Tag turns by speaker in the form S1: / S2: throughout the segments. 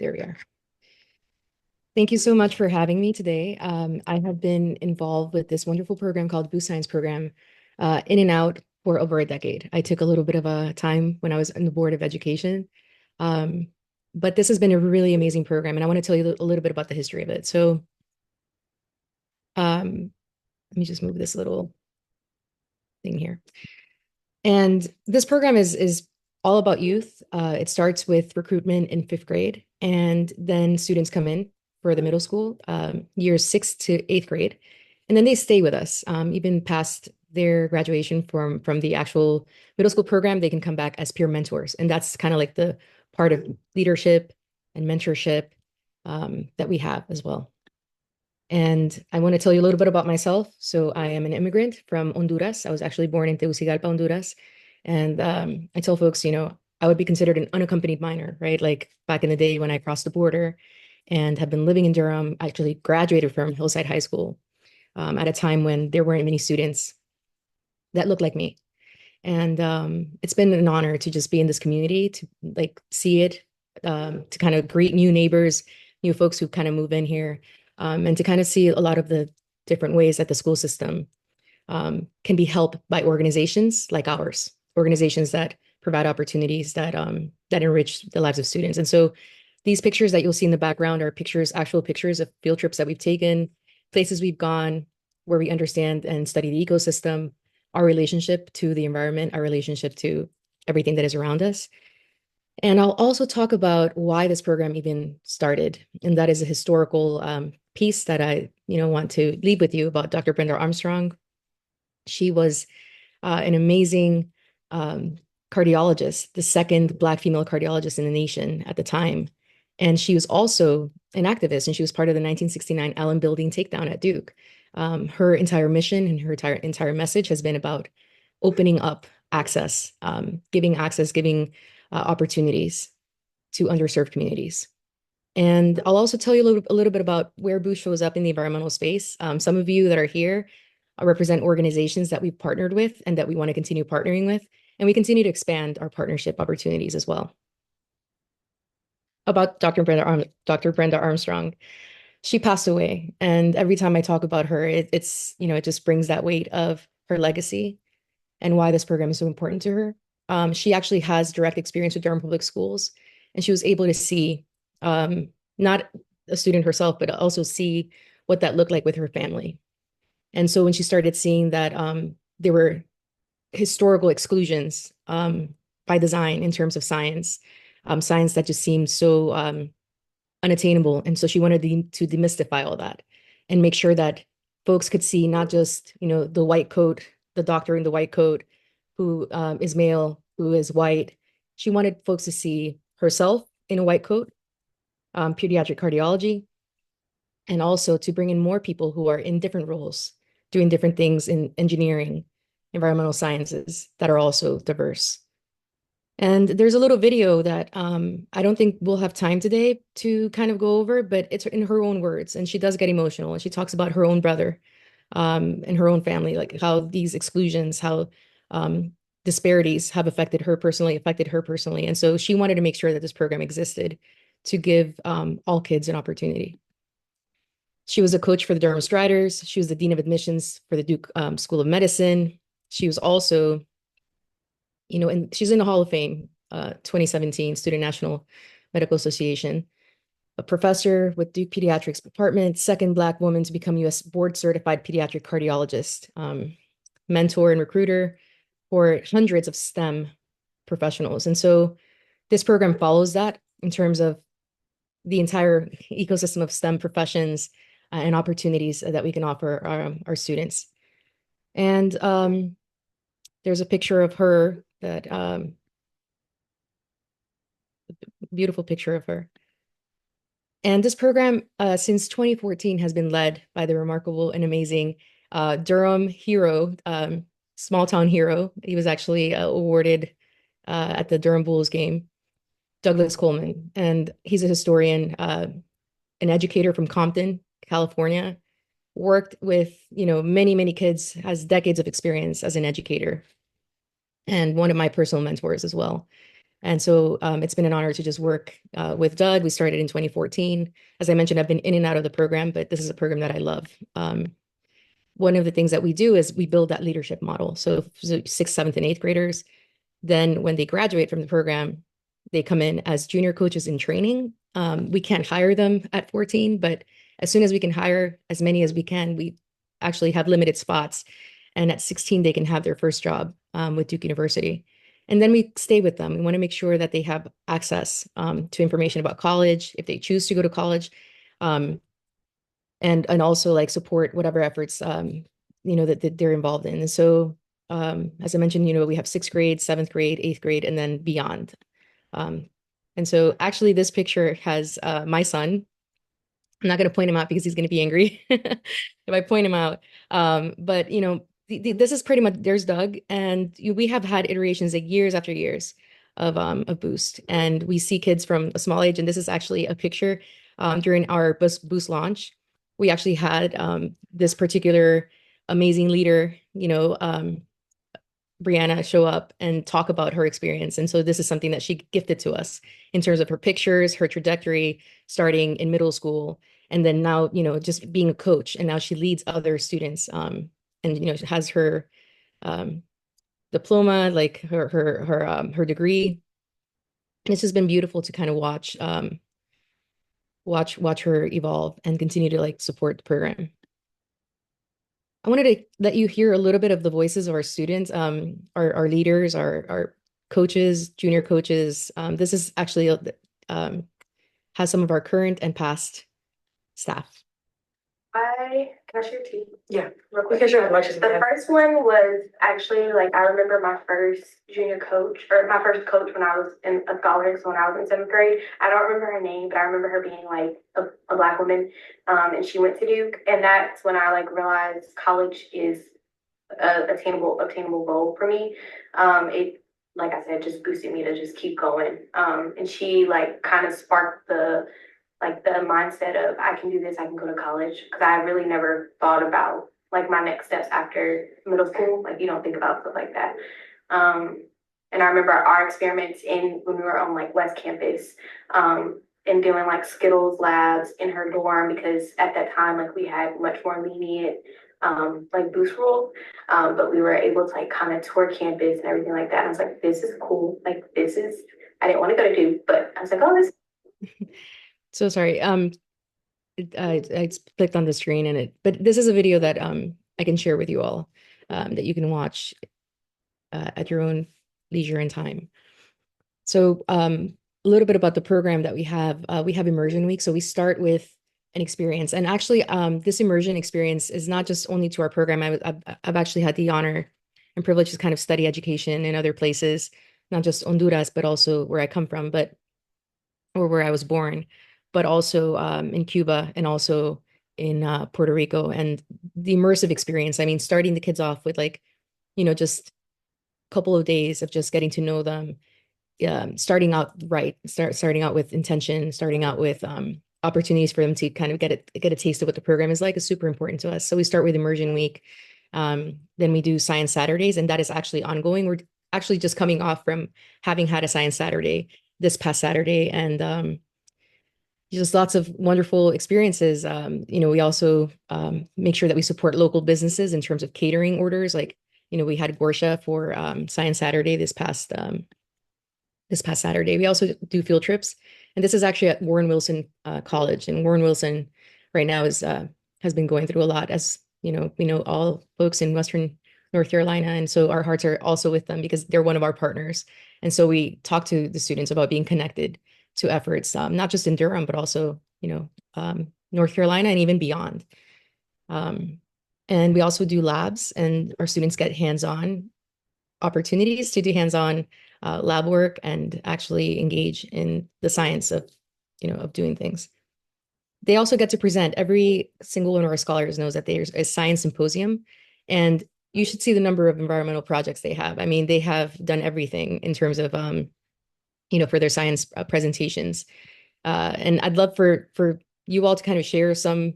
S1: There we are. Thank you so much for having me today. I have been involved with this wonderful program called Boost Science Program in and out for over a decade. I took a little bit of a time when I was on the Board of Education, um, but this has been a really amazing program, and I want to tell you a little bit about the history of it. So let me just move this little thing here. And this program is all about youth. It starts with recruitment in fifth grade, and then students come in for the middle school, years sixth to eighth grade, and then they stay with us even past their graduation from the actual middle school program. They can come back as peer mentors, and that's kind of like the part of leadership and mentorship that we have as well. And I want to tell you a little bit about myself. So I am an immigrant from Honduras. I was actually born in Tegucigalpa, Honduras. And I tell folks, I would be considered an unaccompanied minor, right? Like back in the day when I crossed the border and have been living in Durham, I actually graduated from Hillside High School at a time when there weren't many students that looked like me. And it's been an honor to just be in this community, to like see it, to kind of greet new neighbors, new folks who kind of move in here, and to kind of see a lot of the different ways that the school system can be helped by organizations like ours, organizations that provide opportunities that enrich the lives of students. And so these pictures that you'll see in the background are pictures, actual pictures of field trips that we've taken, places we've gone, where we understand and study the ecosystem, our relationship to the environment, our relationship to everything that is around us. And I'll also talk about why this program even started. And that is a historical piece that I, want to leave with you about Dr. Brenda Armstrong. She was an amazing cardiologist, the second Black female cardiologist in the nation at the time. And she was also an activist, and she was part of the 1969 Allen Building takedown at Duke. Her entire mission and her entire message has been about opening up access, giving opportunities to underserved communities. And I'll also tell you a little bit about where Boost shows up in the environmental space. Some of you that are here represent organizations that we've partnered with and that we want to continue partnering with. And we continue to expand our partnership opportunities as well. About Dr. Brenda Armstrong, she passed away. And every time I talk about her, it just brings that weight of her legacy and why this program is so important to her. She actually has direct experience with Durham Public Schools, and she was able to see, not a student herself, but also see what that looked like with her family. And so when she started seeing that there were historical exclusions by design in terms of science, science that just seemed so unattainable. And so she wanted to demystify all that and make sure that folks could see not just, the white coat, the doctor in the white coat who is male, who is white. She wanted folks to see herself in a white coat, pediatric cardiology, and also to bring in more people who are in different roles, doing different things in engineering, environmental sciences that are also diverse. And there's a little video that I don't think we'll have time today to kind of go over, but it's in her own words. And she does get emotional. And she talks about her own brother and her own family, like how these exclusions, how disparities have affected her personally. And so she wanted to make sure that this program existed to give all kids an opportunity. She was a coach for the Durham Striders. She was the dean of admissions for the Duke School of Medicine. She was also, and she's in the Hall of Fame, 2017 Student National Medical Association, a professor with Duke Pediatrics Department, second Black woman to become U.S. board certified pediatric cardiologist, mentor and recruiter for hundreds of STEM professionals. And so this program follows that in terms of the entire ecosystem of STEM professions and opportunities that we can offer our students. And there's a picture of her that beautiful picture of her. And this program, since 2014, has been led by the remarkable and amazing Durham hero, small town hero. He was actually awarded at the Durham Bulls game, Douglas Coleman. And he's a historian, an educator from Compton, California, worked with, many, many kids, has decades of experience as an educator, and one of my personal mentors as well. And so it's been an honor to just work with Doug. We started in 2014. As I mentioned, I've been in and out of the program, but this is a program that I love. One of the things that we do is we build that leadership model. So sixth, seventh, and eighth graders, then when they graduate from the program, they come in as junior coaches in training. We can't hire them at 14, but as soon as we can hire as many as we can, we actually have limited spots. And at 16, they can have their first job with Duke University. And then we stay with them. We want to make sure that they have access to information about college, if they choose to go to college, um, and also like support whatever efforts that they're involved in. And so as I mentioned, we have sixth grade, seventh grade, eighth grade, and then beyond. Um, and so actually this picture has my son. I'm not going to point him out because he's going to be angry if I point him out. But this is pretty much there's Doug, and we have had iterations like years after years of Boost, and we see kids from a small age. And this is actually a picture during our Boost launch. We actually had this particular amazing leader, Brianna, show up and talk about her experience. And so this is something that she gifted to us in terms of her pictures, her trajectory, starting in middle school, and then now, just being a coach. And now she leads other students, and she has her diploma, like her degree. And it's just been beautiful to kind of watch her evolve and continue to like support the program. I wanted to let you hear a little bit of the voices of our students, our leaders, our coaches, junior coaches. This is actually has some of our current and past staff.
S2: Can I share two? Yeah, real quick. You can share as much as you can. The first one was actually like I remember my first junior coach or my first coach when I was in a scholar, so when I was in seventh grade. I don't remember her name, but I remember her being like a Black woman, and she went to Duke, and that's when I like realized college is a obtainable goal for me. It like I said, just boosted me to just keep going. And she like kind of sparked the mindset of I can do this, I can go to college. Because I really never thought about like my next steps after middle school. Like you don't think about stuff like that. And I remember our experiments in when we were on like West Campus, and doing like Skittles labs in her dorm because at that time like we had much more lenient like boost rules. But we were able to like kind of tour campus and everything like that. And I was like, this is cool. Like this is I didn't want to go to Duke, but I was like, oh, this.
S1: So sorry. I clicked on the screen but this is a video that I can share with you all that you can watch at your own leisure and time. So a little bit about the program that we have. We have immersion week. So we start with an experience, and actually this immersion experience is not just only to our program. I've actually had the honor and privilege to kind of study education in other places, not just Honduras, but also where I come from, or where I was born, but also in Cuba and also in Puerto Rico. And the immersive experience, I mean, starting the kids off with like, just a couple of days of just getting to know them, starting out right, starting out with intention, starting out with opportunities for them to kind of get a taste of what the program is like is super important to us. So we start with immersion week. Then we do science Saturdays, and that is actually ongoing. We're actually just coming off from having had a science Saturday this past Saturday, and just lots of wonderful experiences. We also make sure that we support local businesses in terms of catering orders. Like, we had Gorsha for Science Saturday this past Saturday. We also do field trips, and this is actually at Warren Wilson College. And Warren Wilson right now has been going through a lot, as we know all folks in Western North Carolina, and so our hearts are also with them because they're one of our partners. And so we talk to the students about being connected to efforts, not just in Durham, but also, North Carolina and even beyond. And we also do labs, and our students get hands-on opportunities to do hands-on lab work and actually engage in the science of doing things. They also get to present. Every single one of our scholars knows that there's a science symposium, and you should see the number of environmental projects they have. I mean, they have done everything in terms of, for their science presentations. And I'd love for you all to kind of share some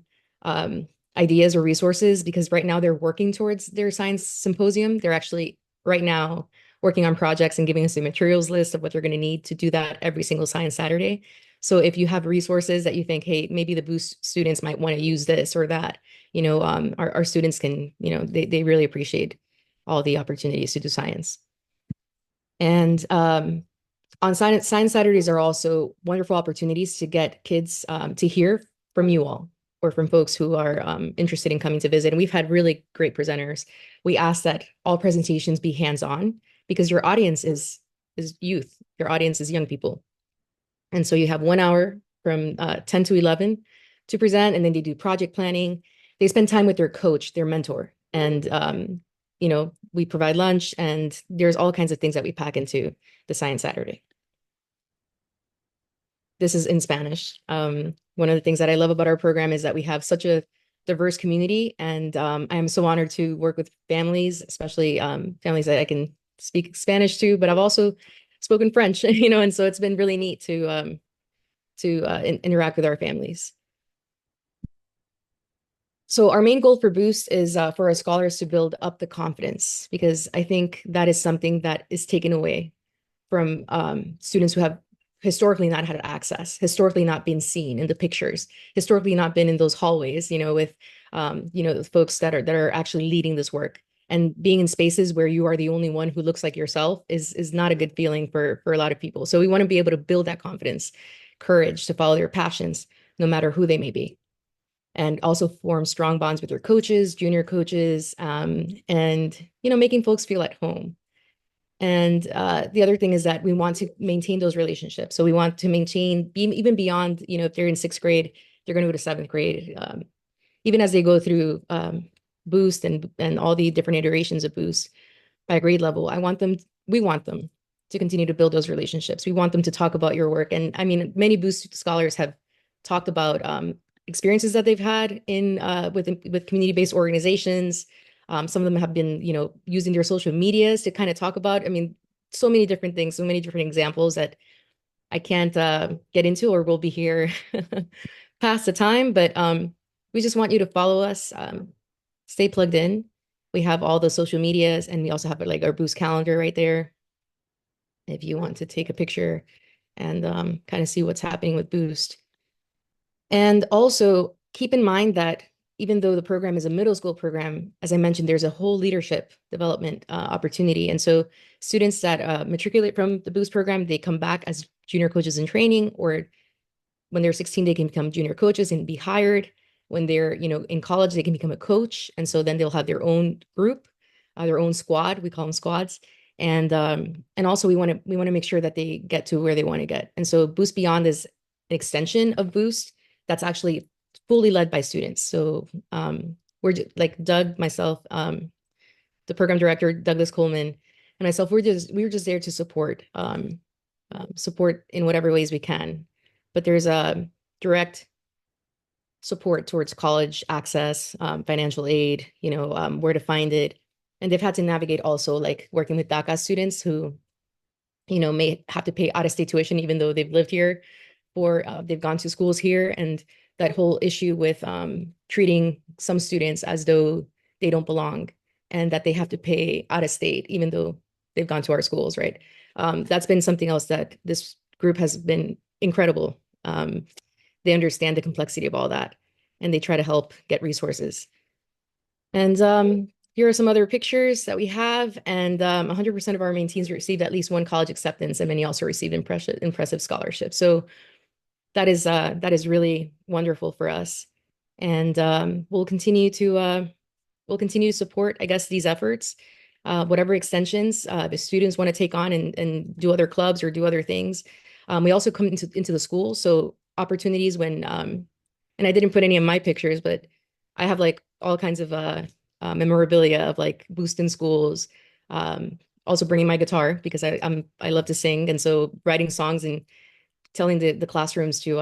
S1: ideas or resources, because right now they're working towards their science symposium. They're actually right now working on projects and giving us a materials list of what they're going to need to do that every single Science Saturday. So if you have resources that you think, hey, maybe the Boost students might want to use this or that, our students can, they really appreciate all the opportunities to do science. And on Science Saturdays are also wonderful opportunities to get kids to hear from you all or from folks who are interested in coming to visit. And we've had really great presenters. We ask that all presentations be hands-on because your audience is youth. Your audience is young people. And so you have 1 hour from 10 to 11 to present, and then they do project planning. They spend time with their coach, their mentor. And, we provide lunch, and there's all kinds of things that we pack into the Science Saturday. This is in Spanish. One of the things that I love about our program is that we have such a diverse community, and I am so honored to work with families, especially families that I can speak Spanish to, but I've also spoken French, and so it's been really neat to interact with our families. So our main goal for Boost is for our scholars to build up the confidence, because I think that is something that is taken away from students who have historically not had access, historically not been seen in the pictures, historically not been in those hallways, with the folks that are actually leading this work. And being in spaces where you are the only one who looks like yourself is not a good feeling for a lot of people. So we want to be able to build that confidence, courage to follow their passions, no matter who they may be, and also form strong bonds with your coaches, junior coaches, and making folks feel at home. And the other thing is that we want to maintain those relationships. So we want to maintain even beyond, if they're in sixth grade, they're going to go to seventh grade, even as they go through Boost and all the different iterations of Boost by grade level. We want them to continue to build those relationships. We want them to talk about your work. And I mean, many Boost scholars have talked about experiences that they've had in with community-based organizations. Some of them have been, using their social medias to kind of talk about, I mean, so many different things, so many different examples that I can't get into, or we'll be here past the time. But we just want you to follow us, stay plugged in. We have all the social medias, and we also have like our Boost calendar right there if you want to take a picture and kind of see what's happening with Boost. And also keep in mind that even though the program is a middle school program, as I mentioned, there's a whole leadership development opportunity. And so students that matriculate from the Boost program, they come back as junior coaches in training, or when they're 16, they can become junior coaches and be hired. When they're, in college, they can become a coach. And so then they'll have their own group, their own squad. We call them squads. And also we want to make sure that they get to where they want to get. And so Boost Beyond is an extension of Boost that's actually fully led by students. So we're like Doug, myself, the program director, Douglas Coleman, and myself, we were just there to support in whatever ways we can. But there's a direct support towards college access, financial aid, where to find it. And they've had to navigate also like working with DACA students who, may have to pay out-of-state tuition even though they've lived here or they've gone to schools here. And that whole issue with treating some students as though they don't belong and that they have to pay out of state even though they've gone to our schools, right? That's been something else that this group has been incredible. They understand the complexity of all that, and they try to help get resources. And here are some other pictures that we have. And 100% of our main teams received at least one college acceptance, and many also received impressive scholarships. So that is really wonderful for us. And we'll continue to support, I guess, these efforts, whatever extensions the students want to take on and do other clubs or do other things. We also come into the school, so opportunities when and I didn't put any of my pictures, but I have like all kinds of memorabilia of like Booston schools. Also bringing my guitar because I love to sing, and so writing songs and telling the classrooms to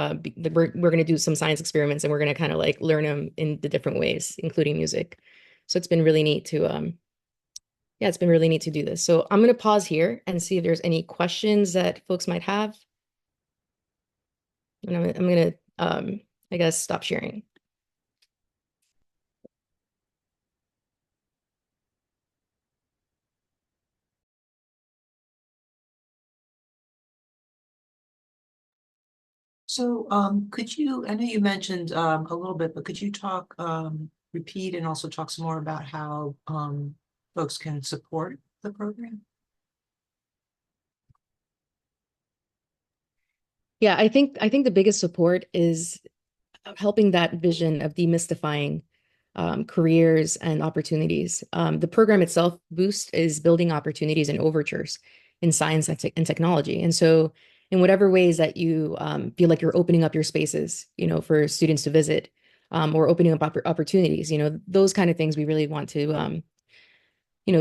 S1: we're going to do some science experiments and we're going to kind of like learn them in the different ways, including music. So it's been really neat to yeah, it's been really neat to do this. So I'm going to pause here and see if there's any questions that folks might have. And I'm going to I guess stop sharing.
S3: So, could you, I know you mentioned a little bit, but could you talk, repeat and also talk some more about how folks can support the program?
S1: Yeah, I think the biggest support is helping that vision of demystifying careers and opportunities. The program itself, Boost, is building opportunities and overtures in science and technology. And so, in whatever ways that you feel like you're opening up your spaces, for students to visit, or opening up opportunities, those kind of things we really want to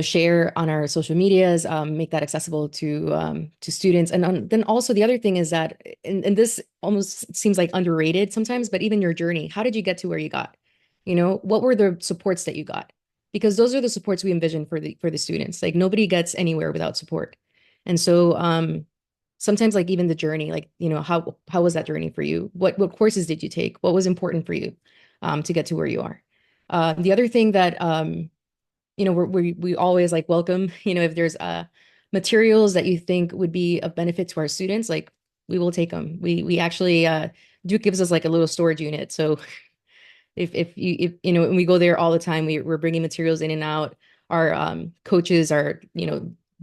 S1: share on our social medias, make that accessible to students. And then also the other thing is that, and this almost seems like underrated sometimes, but even your journey, how did you get to where you got? What were the supports that you got? Because those are the supports we envision for the students. Like nobody gets anywhere without support. And so sometimes like even the journey, like, how was that journey for you? What courses did you take? What was important for you to get to where you are? The other thing that we always like welcome, if there's materials that you think would be of benefit to our students, like we will take them. We actually Duke gives us like a little storage unit. So if and we go there all the time, we're bringing materials in and out. Our coaches are,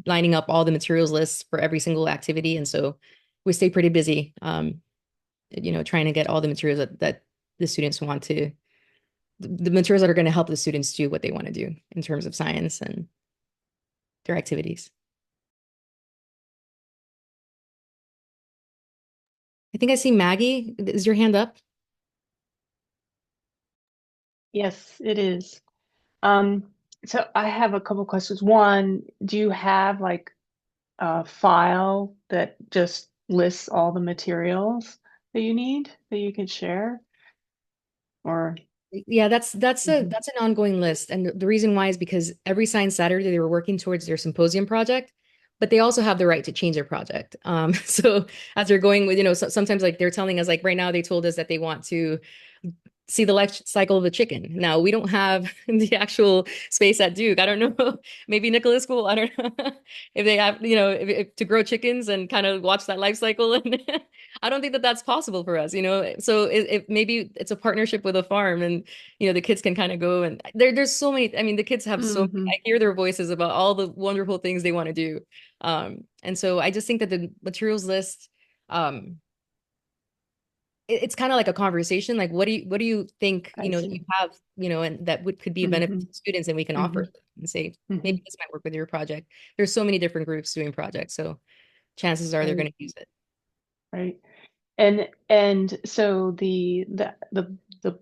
S1: lining up all the materials lists for every single activity. And so we stay pretty busy, trying to get all the materials that the students want to the materials that are going to help the students do what they want to do in terms of science and their activities. I think I see Maggie. Is your hand up?
S4: Yes, it is. Um, so I have a couple questions. One, do you have like a file that just lists all the materials that you need that you can share? Or
S1: Yeah, that's a
S4: Mhm.
S1: that's an ongoing list. And the reason why is because every Science Saturday they were working towards their symposium project, but they also have the right to change their project. So as they're going with, sometimes like they're telling us, like right now they told us that they want to see the life cycle of a chicken. Now we don't have the actual space at Duke. I don't know. Maybe Nicholas School. I don't know if they have, if to grow chickens and kind of watch that life cycle. And I don't think that that's possible for us. So maybe it's a partnership with a farm, and the kids can kind of go and there's so many. I mean, the kids have so many.
S4: Mhm.
S1: I hear their voices about all the wonderful things they want to do. And so I just think that the materials list. It's kind of like a conversation. Like, what do you think,
S4: I
S1: that you
S4: see.
S1: have, and that could be a benefit
S4: Hmm.
S1: to students, and we can offer
S4: Hmm.
S1: them and say,
S4: Hmm.
S1: maybe this might work with your project. There's so many different groups doing projects, so chances are they're going
S4: Right,
S1: to use it.
S4: right. And so the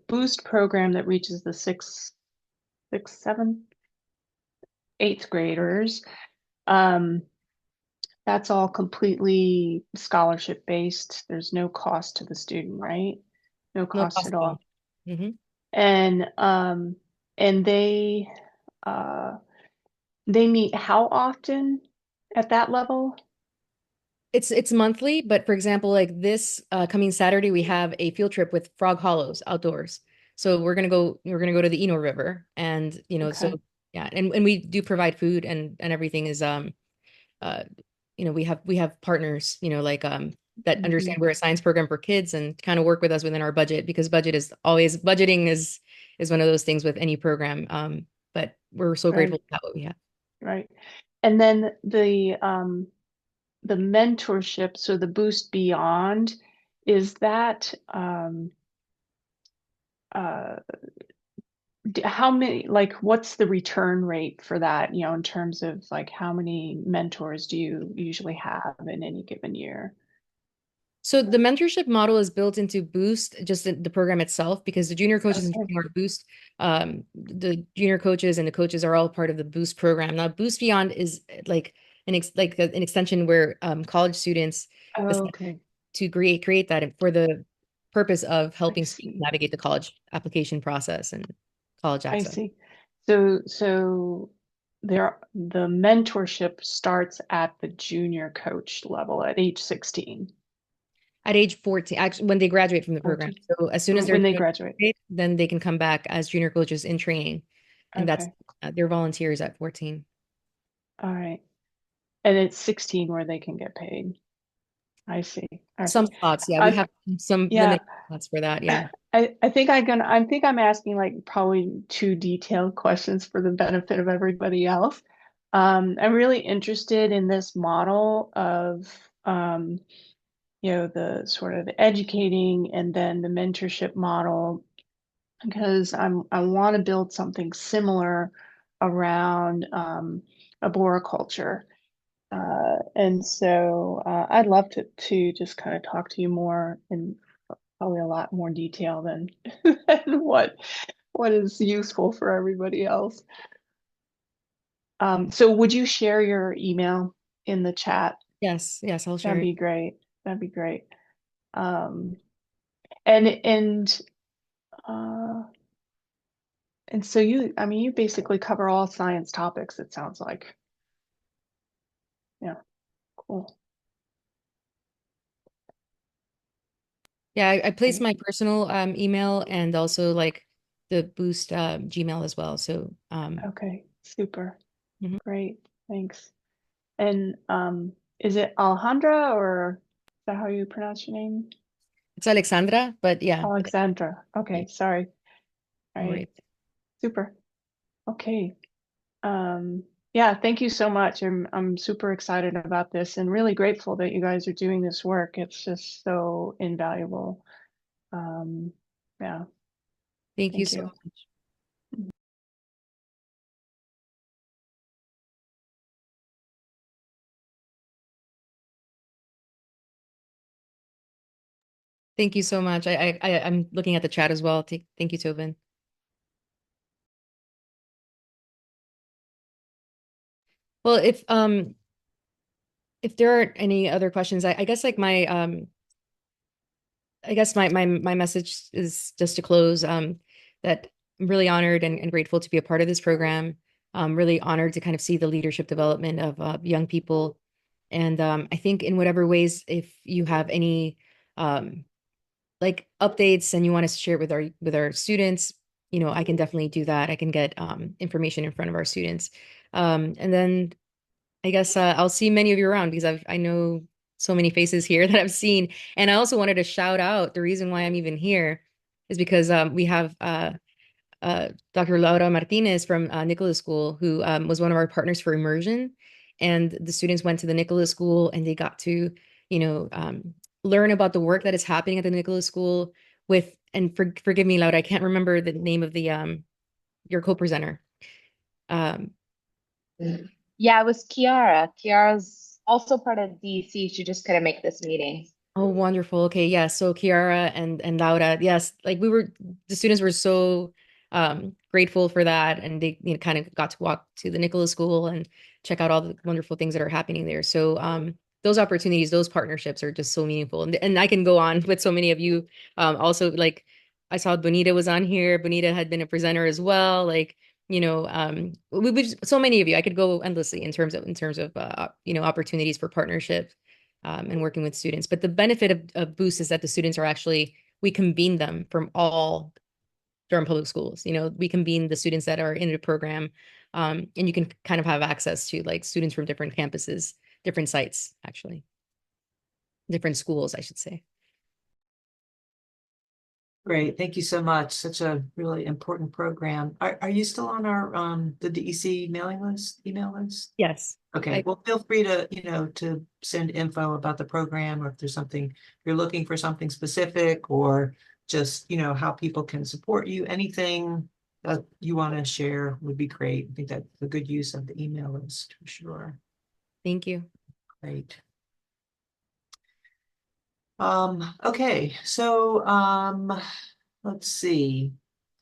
S4: boost program that reaches the sixth, seventh, eighth graders, um, that's all completely scholarship based. There's no cost to the student, right? No
S1: No
S4: cost
S1: cost
S4: at
S1: at all.
S4: all.
S1: Hmm.
S4: And and uh they meet how often at that level?
S1: It's monthly, but for example, like this coming Saturday, we have a field trip with Frog Hollows outdoors. So we're gonna go to the Eno River, and so
S4: Okay.
S1: yeah, and we do provide food, and everything is uh we have partners, like that
S4: Hmm.
S1: understand we're a science program for kids and kind of work with us within our budget, because budgeting is one of those things with any program. But we're so grateful
S4: Right,
S1: to have what we have.
S4: right. And then the mentorship, so the Boost Beyond, is that uh how many, like, what's the return rate for that, in terms of like how many mentors do you usually have in any given year?
S1: So the mentorship model is built into Boost, just the program itself, because the junior coaches and
S4: Okay.
S1: training are Boost. The junior coaches and the coaches are all part of the Boost program. Now, Boost Beyond is like an extension where college students
S4: Oh,
S1: decide
S4: okay.
S1: to create that for the purpose of
S4: I
S1: helping students
S4: see.
S1: navigate the college application process and college
S4: I
S1: access.
S4: see. So the mentorship starts at the junior coach level at age 16,
S1: At age 14, actually, when they graduate from the program.
S4: 14,
S1: So as soon as they're
S4: when they
S1: 21,
S4: graduate.
S1: then they can come back as junior coaches in training, and that's
S4: Okay.
S1: they're volunteers at 14.
S4: All right. And it's 16 where they can get paid. I see. All right.
S1: Some thoughts. Yeah, we
S4: I,
S1: have some
S4: yeah,
S1: limited thoughts for that. Yeah.
S4: I think I'm asking like probably too detailed questions for the benefit of everybody else. I'm really interested in this model of the sort of educating and then the mentorship model because I want to build something similar around arboriculture. And so I'd love to just kind of talk to you more in probably a lot more detail than, than what is useful for everybody else. So would you share your email in the chat?
S1: Yes. Yes, I'll share
S4: That'd
S1: it.
S4: be great. That'd be great. Um, and uh, and so I mean, you basically cover all science topics, it sounds like. Yeah, cool.
S1: Yeah, I placed
S4: Great.
S1: my personal email and also like the Boost Gmail as well. So
S4: Okay, super.
S1: mhm.
S4: Great. Thanks. And is it Alejandra or is that how you pronounce your name?
S1: It's Alexandra, but yeah,
S4: Alexandra.
S1: yeah,
S4: Okay, sorry. All
S1: no
S4: right.
S1: worries.
S4: Super. Okay. Um, yeah, thank you so much. I'm super excited about this and really grateful that you guys are doing this work. It's just so invaluable. Um, yeah,
S1: Thank you
S4: thank
S1: so
S4: you.
S1: much. Thank you so much. I'm looking at the chat as well. Thank you, Tobin. Well, if there aren't any other questions, I guess like my message is just to close that I'm really honored and grateful to be a part of this program. I'm really honored to kind of see the leadership development of young people. And I think in whatever ways, if you have any um, like updates and you want us to share it with our students, I can definitely do that. I can get information in front of our students. And then I guess I'll see many of you around because I know so many faces here that I've seen. And I also wanted to shout out the reason why I'm even here is because we have Dr. Laura Martinez from Nicholas School, who was one of our partners for immersion. And the students went to the Nicholas School and they got to, you know, um, learn about the work that is happening at the Nicholas School with, and forgive me, Laura, I can't remember the name of the your co-presenter. Um,
S5: Yeah, it was Kiara. Kiara's also part of DEC. She just couldn't make this meeting.
S1: Oh, wonderful. Okay, yeah. So Kiara and Laura, yes, like the students were so grateful for that, and they kind of got to walk to the Nicholas School and check out all the wonderful things that are happening there. So those opportunities, those partnerships are just so meaningful, and I can go on with so many of you. Also, like I saw Bonita was on here. Bonita had been a presenter as well. Like we so many of you. I could go endlessly in terms of opportunities for partnerships and working with students. But the benefit of Boost is that the students are actually, we convene them from all Durham Public Schools. We convene the students that are in the program, and you can kind of have access to like students from different campuses, different sites, actually, different schools, I should say.
S3: Great, thank you so much. Such a really important program. Are you still on our the DEC email list?
S1: Yes.
S3: Okay, well, feel free to send info about the program, or if there's something you're looking for, something specific, or just, how people can support you. Anything that you want to share would be great. I think that's a good use of the email list for sure.
S1: Thank you.
S3: Great. Okay, so let's see.